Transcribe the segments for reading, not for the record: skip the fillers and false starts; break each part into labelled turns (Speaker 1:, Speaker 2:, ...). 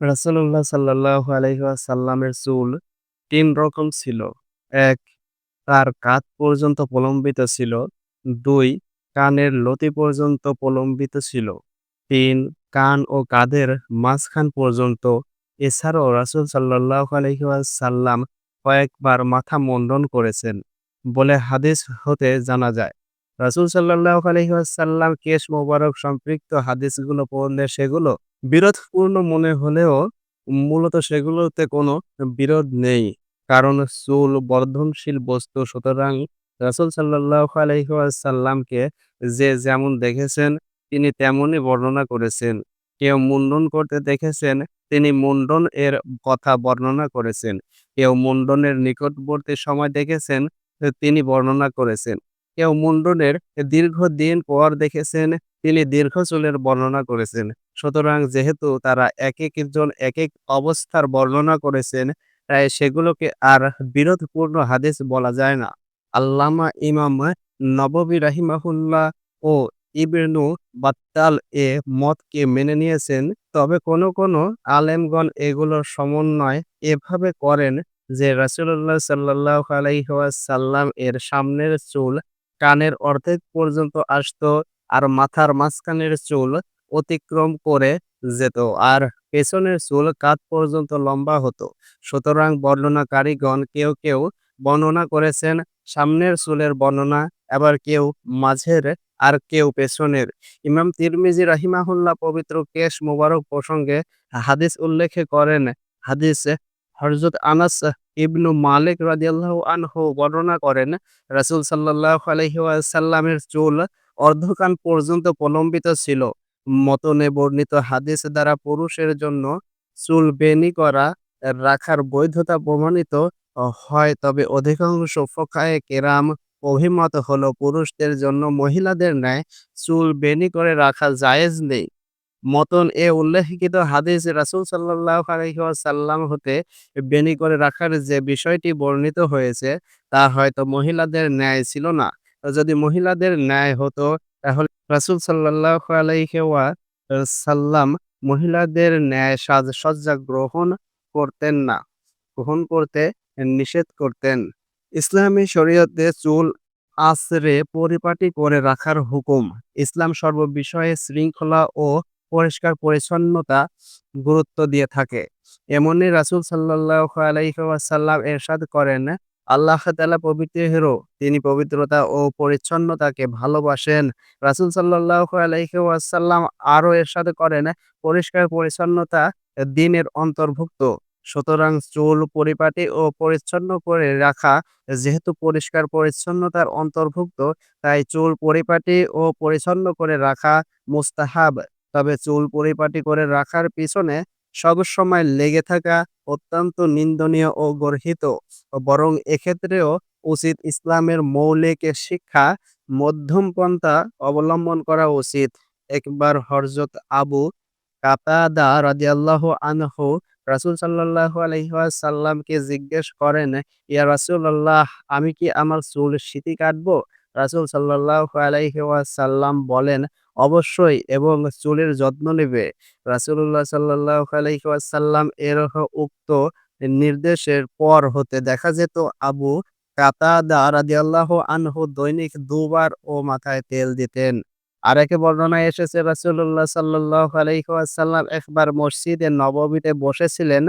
Speaker 1: রাসূলুল্লাহ সাল্লাল্লাহু আলাইহি ওয়াসাল্লামের চুল ৩ রকম ছিল। ১. তার কাঁধ পর্যন্ত প্রলম্বিত ছিল। ২. কানের লতি পর্যন্ত প্রলম্বিত ছিল। ৩. কান ও কাঁধের মাঝখান পর্যন্ত। এছাড়াও রাসূল সাল্লাল্লাহু আলাইহি ওয়াসাল্লাম কয়েকবার মাথা মুন্ডন করেছেন বলে হাদিস হতে জানা যায়। রাসূল সাল্লাল্লাহু আলাইহি ওয়াসাল্লাম কেশ মোবারক সম্পৃক্ত হাদিসগুলো পড়লে সেগুলো বিরোধপূর্ণ মনে হলেও মূলত সেগুলোতে কোনো বিরোধ নেই। কারণ চুল বর্ধনশীল বস্তু, সুতরাং রাসূল সাল্লাল্লাহু আলাইহি ওয়াসাল্লামকে যে যেমন দেখেছেন তিনি তেমনই বর্ণনা করেছেন। কেউ মুন্ডন করতে দেখেছেন, তিনি মুন্ডন এর কথা বর্ণনা করেছেন। কেউ মুন্ডনের নিকটবর্তী সময় দেখেছেন, তিনি বর্ণনা করেছেন। কেউ মুন্ডনের দীর্ঘদিন পর দেখেছেন, তিনি দীর্ঘ চুলের বর্ণনা করেছেন। সুতরাং যেহেতু তারা একেকজন একেক অবস্থার বর্ণনা করেছেন, তাই সেগুলোকে আর বিরোধপূর্ণ হাদিস বলা যায় না। আল্লামা ইমাম নববী রাহিমাহুল্লাহ ও ইবনু বাত্তাল এ মতকে মেনে নিয়েছেন। তবে কোনো আলেমগণ এগুলোর সমন্বয় এভাবে করেন যে রাসূলুল্লাহ সাল্লাল্লাহু আলাইহি ওয়াসাল্লাম এর সামনের চুল কানের অর্ধেক পর্যন্ত আসতো আর মাথার মাঝখানের চুল অতিক্রম করে যেত আর পেছনের চুল কাঁধ পর্যন্ত লম্বা হতো। সুতরাং বর্ণনাকারীগণ কেউ বর্ণনা করেছেন সামনের চুলের বর্ণনা, আবার কেউ মাঝের আর কেউ পেছনের। ইমাম তিরমিজি রাহিমাহুল্লাহ পবিত্র কেশ মোবারক প্রসঙ্গে হাদিস উল্লেখে করেন, হাদিসে হযরত আনাস ইবনু মালিক রাদিয়াল্লাহু আনহু বর্ণনা করেন, রাসূল সাল্লাল্লাহু আলাইহি ওয়াসাল্লামের চুল অর্ধকান পর্যন্ত প্রলম্বিত ছিল। মতনে বর্ণিত হাদিস দ্বারা পুরুষের জন্য চুল বেণী করা রাখার বৈধতা প্রমাণিত হয়, তবে অধিকাংশ ফুকায়ে কেরাম অভিমত হলো পুরুষদের জন্য মহিলাদের ন্যায় চুল বেণী করে রাখা জায়েজ নেই। মতন এ উল্লেখিত হাদিসে রাসূল সাল্লাল্লাহু আলাইহি ওয়াসাল্লাম হতে বেণী করে রাখার যে বিষয়টি বর্ণিত হয়েছে তা হয়তো মহিলাদের ন্যায় ছিল না। যদি মহিলাদের ন্যায় হতো তাহলে রাসূল সাল্লাল্লাহু আলাইহি সাল্লাম মহিলাদের ন্যায় সাজসজ্জা গ্রহণ করতে নিষেধ করতেন। ইসলামী শরীয়তে চুল আঁচড়ে পরিপাটি করে রাখার হুকুম। ইসলাম সর্ববিষয়ে শৃঙ্খলা ও পরিষ্কার-পরিচ্ছন্নতা গুরুত্ব দিয়ে থাকে। এমনি রাসূল সাল্লাল্লাহু আলাইহি ওয়াসাল্লাম ইরশাদ করেন, আল্লাহ তাআলা পবিত্র, তিনি পবিত্রতা ও পরিচ্ছন্নতাকে ভালোবাসেন। রাসূল সাল্লাল্লাহু আলাইহি ওয়াসাল্লাম আরো ইরশাদ করেন, পরিষ্কার-পরিচ্ছন্নতা দ্বীনের অন্তর্ভুক্ত। সুতরাং চুল পরিপাটি ও পরিচ্ছন্ন করে রাখা যেহেতু পরিষ্কার-পরিচ্ছন্নতার অন্তর্ভুক্ত, তাই চুল পরিপাটি ও পরিচ্ছন্ন করে রাখা মুস্তাহাব। তবে চুল পরিপাটি করে রাখার পিছনে সবসময় লেগে থাকা অত্যন্ত নিন্দনীয় ও গর্হিত। বরং এক্ষেত্রেও উচিত ইসলামের মৌলিক শিক্ষা মধ্যম পন্থা অবলম্বন করা উচিত। একবার হযরত আবু কাতাদা রাদিয়াল্লাহু আনহু রাসূল সাল্লাল্লাহু আলাইহি ওয়াসাল্লামকে জিজ্ঞেস করেন, ইয়া রাসূলাল্লাহ, আমি কি আমার চুল সিঁথি কাটবো? রাসূল সাল্লাল্লাহু আলাইহি ওয়াসাল্লাম বলেন, অবশ্যই, এবং চুলের যত্ন নিবে। রাসূলুল্লাহ সাল্লাল্লাহু আলাইহি ওয়াসাল্লাম এর উক্ত নির্দেশের পর হতে দেখা যেত আবু কাতাদা রাদিয়াল্লাহু আনহু দৈনিক ২ বার মাথায় তেল দিতেন। আরেক বর্ণনায় এসেছে রাসূলুল্লাহ সাল্লাল্লাহু আলাইহি ওয়াসাল্লাম একবার মসজিদে নববীতে বসেছিলেন।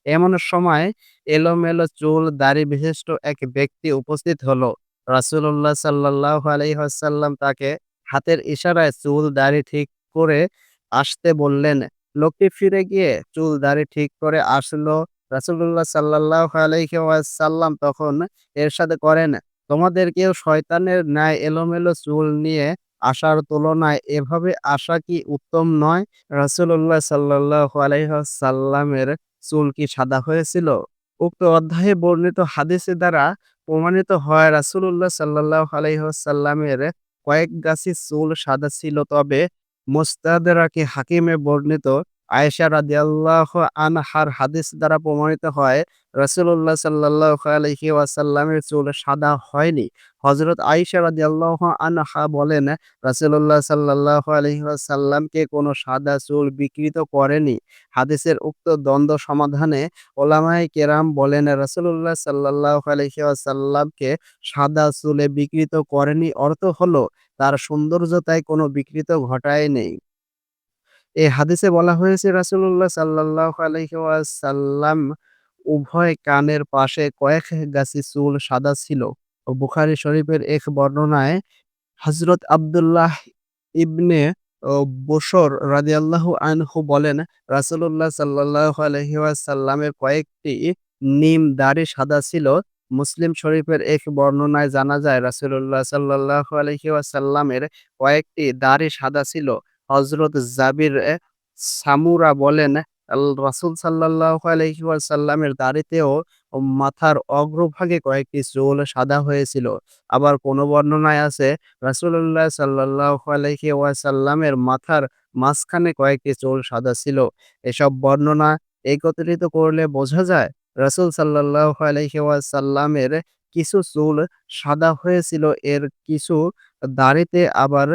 Speaker 1: এমন সময় এলোমেলো চুল দাড়ি বিশিষ্ট এক ব্যক্তি উপস্থিত হলো। রাসূলুল্লাহ সাল্লাল্লাহু আলাইহি ওয়াসাল্লাম তাকে হাতের ইশারায় চুল দাড়ি ঠিক করে আসতে বললেন। লোকটি ফিরে গিয়ে চুল দাড়ি ঠিক করে আসলো। রাসূলুল্লাহ সাল্লাল্লাহু আলাইহি ওয়াসাল্লাম তখন ইরশাদ করেন, তোমাদেরকেও শয়তানের ন্যায় এলোমেলো চুল নিয়ে আসার তুলনায় এভাবে আসা কি উত্তম নয়? রাসূলুল্লাহ সাল্লাল্লাহু আলাইহি ওয়াসাল্লামের চুল কি সাদা হয়েছিল? উক্ত অধ্যায়ে বর্ণিত হাদিসের দ্বারা প্রমাণিত হয় রাসূলুল্লাহ সাল্লাল্লাহু আলাইহি ওয়াসাল্লামের কয়েক গাছি চুল সাদা ছিল। তবে মুস্তাদরাকে হাকিমে বর্ণিত আয়েশা রাদিয়াল্লাহু আনহার হাদিস দ্বারা প্রমাণিত হয় রাসূলুল্লাহ সাল্লাল্লাহু আলাইহি ওয়াসাল্লামের চুল সাদা হয়নি। হযরত আয়েশা রাদিয়াল্লাহু আনহা বলেন, রাসূলুল্লাহ সাল্লাল্লাহু আলাইহি ওয়াসাল্লামকে কোনো সাদা চুল বিকৃত করেনি। হাদিসের উক্ত দ্বন্দ্ব সমাধানে ওলামায়ে কেরাম বলেন, রাসূলুল্লাহ সাল্লাল্লাহু আলাইহি ওয়াসাল্লামকে সাদা চুলে বিকৃত করেনি অর্থ হলো তার সৌন্দর্যতায় কোনো বিকৃত ঘটায়নি। এই হাদিসে বলা হয়েছে রাসূলুল্লাহ সাল্লাল্লাহু আলাইহি ওয়াসাল্লাম উভয় কানের পাশে কয়েক গাছি চুল সাদা ছিল। বুখারী শরীফের এক বর্ণনায় হযরত আব্দুল্লাহ ইবনে ও বসর রাদিয়াল্লাহু আনহু বলেন, রাসূলুল্লাহ সাল্লাল্লাহু আলাইহি ওয়াসাল্লামের কয়েকটি দাড়ি সাদা ছিল। মুসলিম শরীফের এক বর্ণনায় জানা যায় রাসূলুল্লাহ সাল্লাল্লাহু আলাইহি ওয়াসাল্লামের কয়েকটি দাড়ি সাদা ছিল। হযরত জাবির সামুরা বলেন, রাসূল সাল্লাল্লাহু আলাইহি ওয়াসাল্লামের দাড়িতেও মাথার অগ্রভাগে কয়েকটি চুল সাদা হয়েছিল। আবার কোন বর্ণনায় আছে রাসূলুল্লাহ সাল্লাল্লাহু আলাইহি ওয়াসাল্লামের মাথার মাঝখানে কয়েকটি চুল সাদা ছিল। এসব বর্ণনা একত্রিত করলে বোঝা যায় রাসূল সাল্লাল্লাহু আলাইহি ওয়াসাল্লামের কিছু চুল সাদা হয়েছিল, এর কিছু দাড়িতে আবার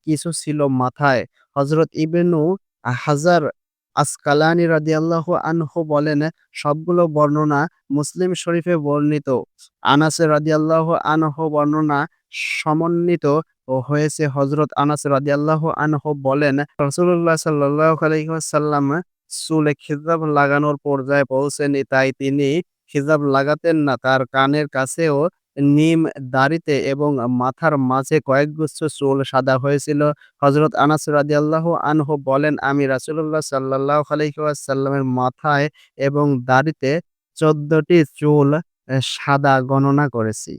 Speaker 1: কিছু ছিল মাথায়। হযরত ইবনু হাজার আসকালানি রাদিয়াল্লাহু আনহু বলেন, সবগুলো বর্ণনা মুসলিম শরীফে বর্ণিত। আনাস রাদিয়াল্লাহু আনহু বর্ণনা সমন্বিত হয়েছে। হযরত আনাস রাদিয়াল্লাহু আনহু বলেন, রাসূলুল্লাহ সাল্লাল্লাহু আলাইহি ওয়াসাল্লাম চুলে খিজাব লাগানোর পর্যায়ে পৌঁছেনি, তাই তিনি খিজাব লাগাতেন না। তার কানের কাছেও নিম দাড়িতে এবং মাথার মাঝে কয়েকগুচ্ছ চুল সাদা হয়েছিল। হযরত আনাস রাদিয়াল্লাহু আনহু বলেন, আমি রাসূলুল্লাহ সাল্লাল্লাহু আলাইহি ওয়াসাল্লামের মাথায় এবং দাড়িতে ১৪ টি চুল সাদা গণনা করেছি।